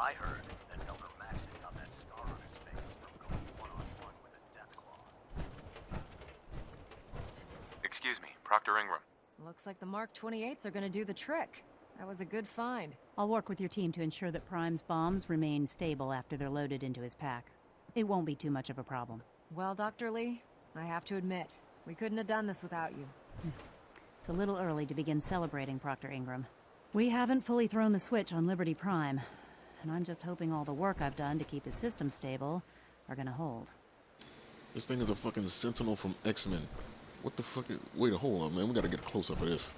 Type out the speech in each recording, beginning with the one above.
I heard that Elder Maxon got that scar on his face from going one-on-one with a Deathclaw. Excuse me, Proctor Ingram. Looks like the Mark 28s are gonna do the trick. That was a good find. I'll work with your team to ensure that Prime's bombs remain stable after they're loaded into his pack. It won't be too much of a problem. Well, Dr. Lee, I have to admit, we couldn't have done this without you. It's a little early to begin celebrating, Proctor Ingram. We haven't fully thrown the switch on Liberty Prime, and I'm just hoping all the work I've done to keep his system stable are gonna hold. This thing is a fucking Sentinel from X-Men. What the fuck is... Wait, hold on, man. We gotta get a close-up of this.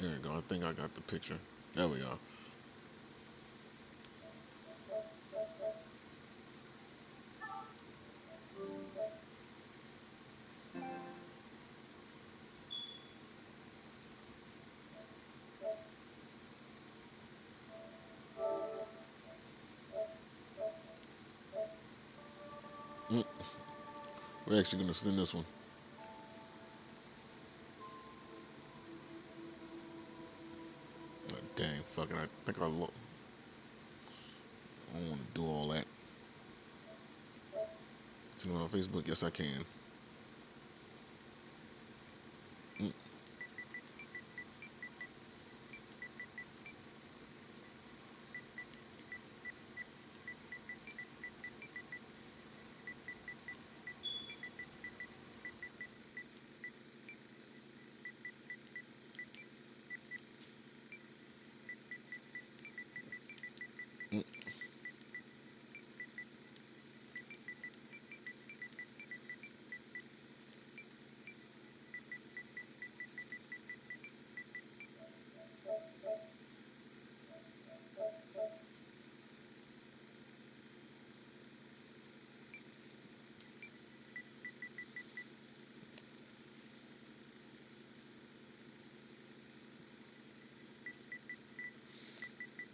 There you go. I think I got the picture. There we are. We're actually going to send this one. Oh, dang, fuck it. I think I don't want to do all that. Send it on Facebook? Yes, I can.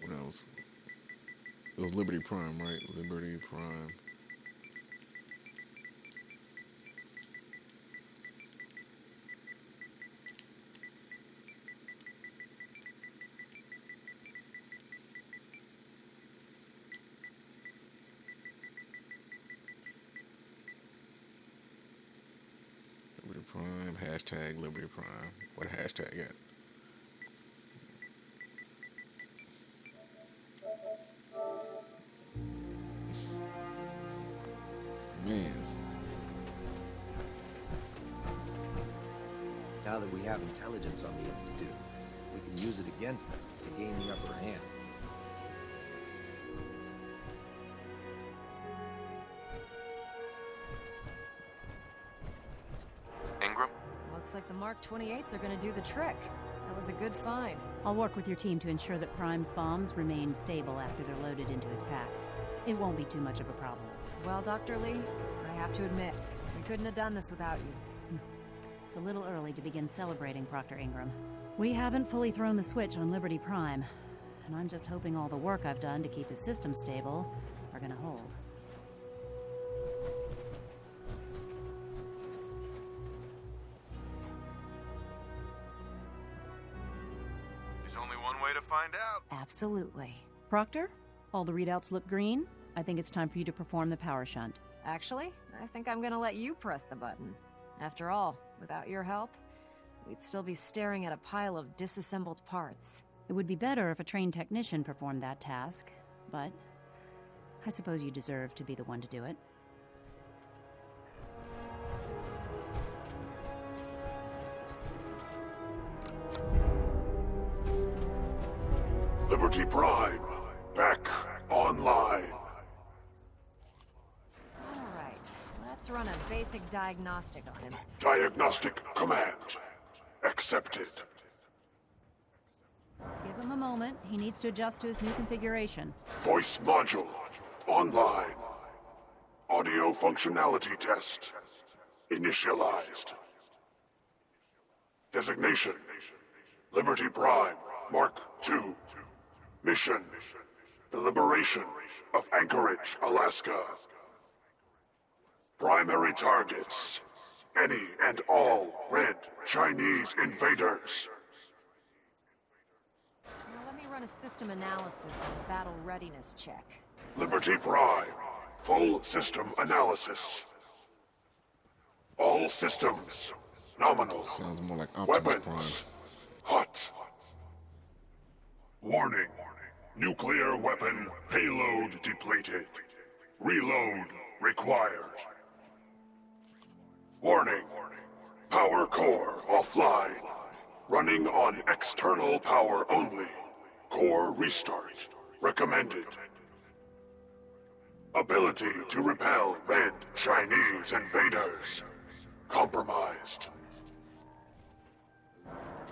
What else? It was Liberty Prime, right? Liberty Prime. Liberty Prime, hashtag Liberty Prime. What hashtag at? Man. Now that we have intelligence on the Institute, we can use it against them to gain the upper hand. Ingram? Looks like the Mark 28s are gonna do the trick. That was a good find. I'll work with your team to ensure that Prime's bombs remain stable after they're loaded into his pack. It won't be too much of a problem. Well, Dr. Lee, I have to admit, we couldn't have done this without you. It's a little early to begin celebrating, Proctor Ingram. We haven't fully thrown the switch on Liberty Prime, and I'm just hoping all the work I've done to keep his system stable are gonna hold. There's only one way to find out. Absolutely. Proctor, all the readouts look green. I think it's time for you to perform the power shunt. Actually, I think I'm gonna let you press the button. After all, without your help, we'd still be staring at a pile of disassembled parts. It would be better if a trained technician performed that task, but I suppose you deserve to be the one to do it. Liberty Prime, back online. Alright, let's run a basic diagnostic on him. Diagnostic command accepted. Give him a moment. He needs to adjust to his new configuration. Voice module online. Audio functionality test initialized. Designation: Liberty Prime, Mark II. Mission: the liberation of Anchorage, Alaska. Primary targets: any and all red Chinese invaders. Now let me run a system analysis and battle readiness check. Liberty Prime, full system analysis. All systems nominal. Sounds more like Optimus Prime. Weapons hot. Warning: nuclear weapon payload depleted. Reload required. Warning: power core offline. Running on external power only. Core restart recommended. Ability to repel red Chinese invaders compromised.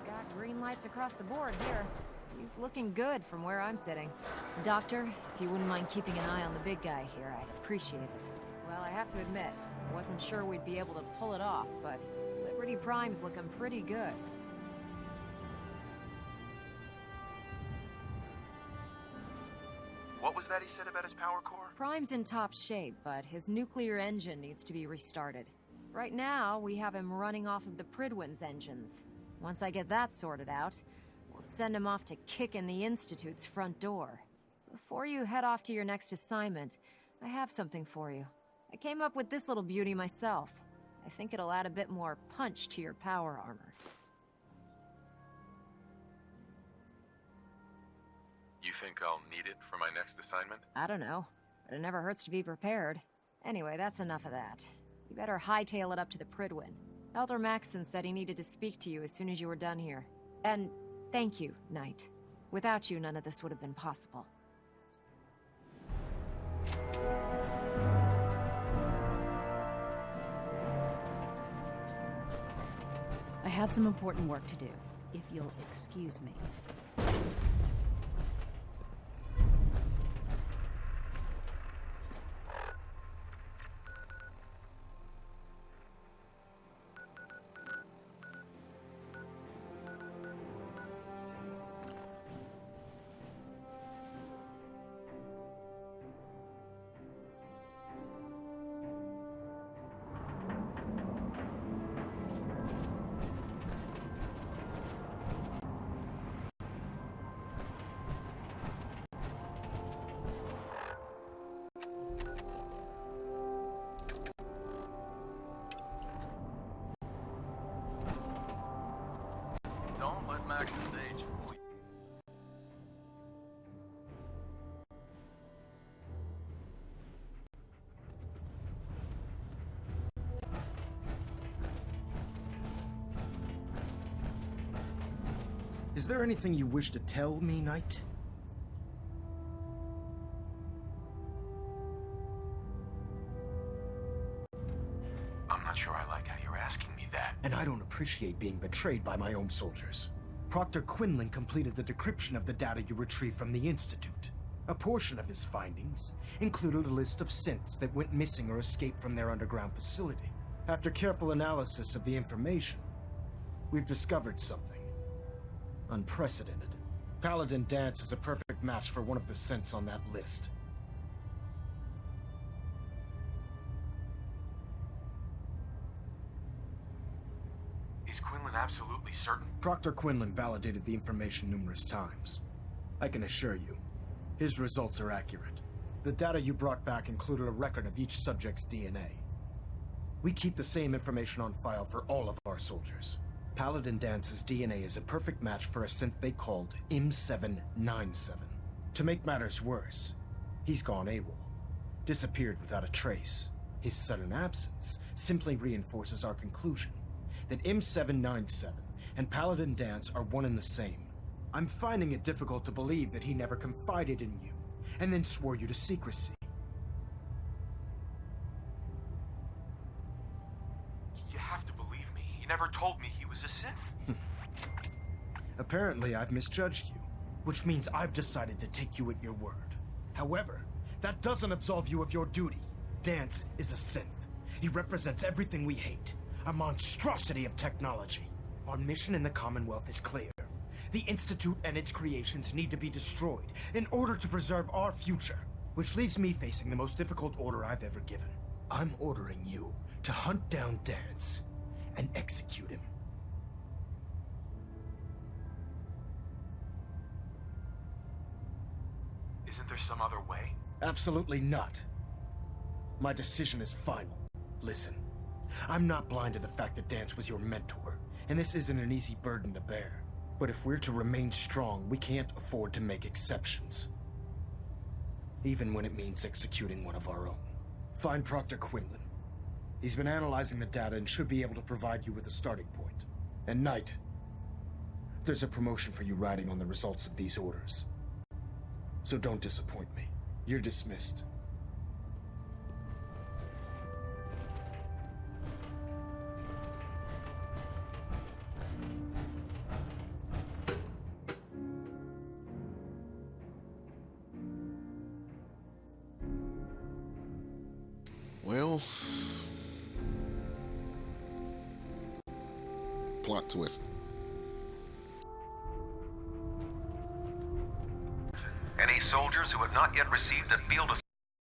Got green lights across the board here. He's looking good from where I'm sitting. Doctor, if you wouldn't mind keeping an eye on the big guy here, I'd appreciate it. Well, I have to admit, I wasn't sure we'd be able to pull it off, but Liberty Prime's looking pretty good. What was that he said about his power core? Prime's in top shape, but his nuclear engine needs to be restarted. Right now, we have him running off of the Pridwin's engines. Once I get that sorted out, we'll send him off to kick in the Institute's front door. Before you head off to your next assignment, I have something for you. I came up with this little beauty myself. I think it'll add a bit more punch to your power armor. You think I'll need it for my next assignment? I don't know, but it never hurts to be prepared. Anyway, that's enough of that. You better hightail it up to the Pridwin. Elder Maxson said he needed to speak to you as soon as you were done here. And thank you, Knight. Without you, none of this would have been possible. I have some important work to do, if you'll excuse me. Don't let Max's age fool you. Is there anything you wish to tell me, Knight? I'm not sure I like how you're asking me that. And I don't appreciate being betrayed by my own soldiers. Proctor Quinlan completed the decryption of the data you retrieved from the Institute. A portion of his findings included a list of synths that went missing or escaped from their underground facility. After careful analysis of the information, we've discovered something unprecedented. Paladin Dance is a perfect match for one of the synths on that list. Is Quinlan absolutely certain? Proctor Quinlan validated the information numerous times. I can assure you, his results are accurate. The data you brought back included a record of each subject's DNA. We keep the same information on file for all of our soldiers. Paladin Dance's DNA is a perfect match for a synth they called M797. To make matters worse, he's gone AWOL, disappeared without a trace. His sudden absence simply reinforces our conclusion that M797 and Paladin Dance are one and the same. I'm finding it difficult to believe that he never confided in you, and then swore you to secrecy. You have to believe me. He never told me he was a synth. Apparently, I've misjudged you, which means I've decided to take you at your word. However, that doesn't absolve you of your duty. Dance is a synth. He represents everything we hate. A monstrosity of technology. Our mission in the Commonwealth is clear. The Institute and its creations need to be destroyed in order to preserve our future. Which leaves me facing the most difficult order I've ever given. I'm ordering you to hunt down Dance and execute him. Isn't there some other way? Absolutely not. My decision is final. Listen, I'm not blind to the fact that Dance was your mentor, and this isn't an easy burden to bear. But if we're to remain strong, we can't afford to make exceptions. Even when it means executing one of our own. Find Proctor Quinlan. He's been analyzing the data and should be able to provide you with a starting point. And Knight, there's a promotion for you riding on the results of these orders. So don't disappoint me. You're dismissed. Well, plot twist. Any soldiers who have not yet received a field